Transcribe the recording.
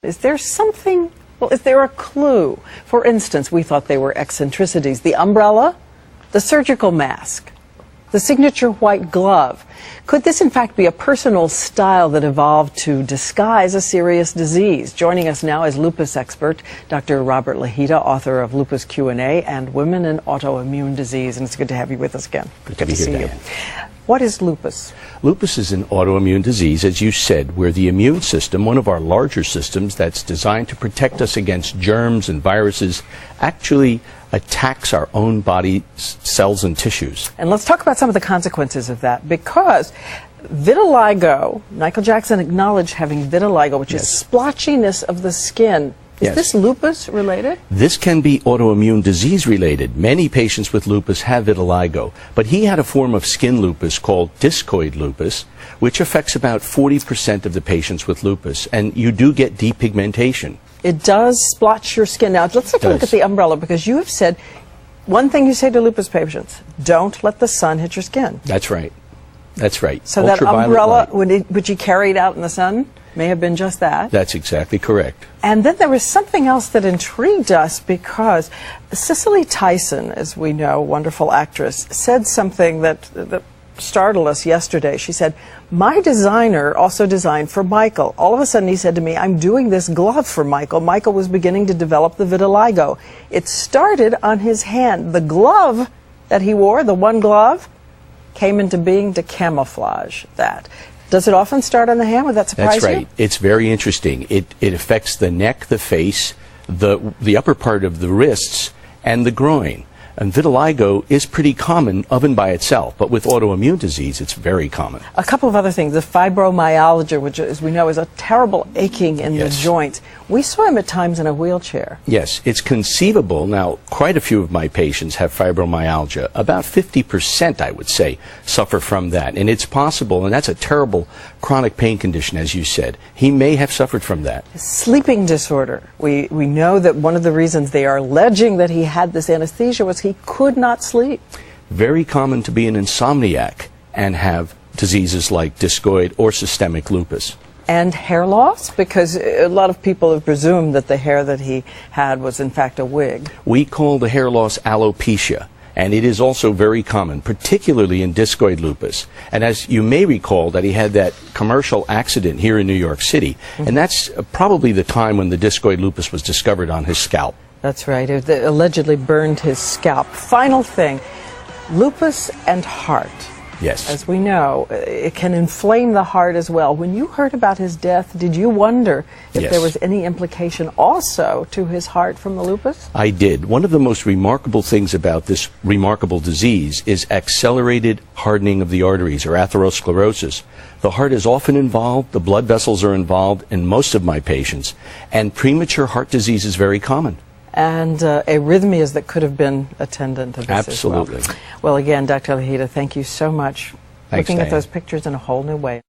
Is there something, well, is there a clue? For instance, we thought they were eccentricities. The umbrella, the surgical mask, the signature white glove. Could this in fact be a personal style that evolved to disguise a serious disease? Joining us now is lupus expert Dr. Robert Lahita, author of Lupus Q&A and Women and Autoimmune Disease. And it's good to have you with us again. Good to be here, Diane. What is lupus? Lupus is an autoimmune disease, as you said, where the immune system, one of our larger systems that's designed to protect us against germs and viruses, actually attacks our own body cells and tissues. And let's talk about some of the consequences of that, because vitiligo, Michael Jackson acknowledged having vitiligo, which is splotchiness of the skin. Is this lupus related? This can be autoimmune disease related. Many patients with lupus have vitiligo, but he had a form of skin lupus called discoid lupus, which affects about 40% of the patients with lupus, and you do get depigmentation. It does splotch your skin. Now, let's take a look at the umbrella, because you have said, one thing you say to lupus patients, don't let the sun hit your skin. That's right. That's right. So that umbrella, which you carried out in the sun, may have been just that. That's exactly correct. And then there was something else that intrigued us, because Cicely Tyson, as we know, wonderful actress, said something that startled us yesterday. She said, my designer also designed for Michael. All of a sudden he said to me, I'm doing this glove for Michael. Michael was beginning to develop the vitiligo. It started on his hand. The glove that he wore, the one glove, came into being to camouflage that. Does it often start on the hand? Would that surprise you? That's right. It's very interesting. It affects the neck, the face, the upper part of the wrists, and the groin. And vitiligo is pretty common of and by itself, but with autoimmune disease, it's very common. A couple of other things. The fibromyalgia, which, as we know, is a terrible aching in the joints. We saw him at times in a wheelchair. Yes, it's conceivable. Now, quite a few of my patients have fibromyalgia. About 50%, I would say, suffer from that. And it's possible, and that's a terrible chronic pain condition, as you said. He may have suffered from that. Sleeping disorder. We know that one of the reasons they are alleging that he had this anesthesia was he could not sleep. Very common to be an insomniac and have diseases like discoid or systemic lupus. And hair loss? Because a lot of people have presumed that the hair that he had was in fact a wig. We call the hair loss alopecia, and it is also very common, particularly in discoid lupus. And as you may recall, that he had that commercial accident here in New York City, and that's probably the time when the discoid lupus was discovered on his scalp. That's right. It allegedly burned his scalp. Final thing, lupus and heart. Yes. As we know, it can inflame the heart as well. When you heard about his death, did you wonder if there was any implication also to his heart from the lupus? I did. One of the most remarkable things about this remarkable disease is accelerated hardening of the arteries, or atherosclerosis. The heart is often involved, the blood vessels are involved in most of my patients, and premature heart disease is very common. And arrhythmias that could have been attendant to this Absolutely. as well. Well, again, Dr. Lahita, thank you so much. Thanks, Looking Diane. at those pictures in a whole new way.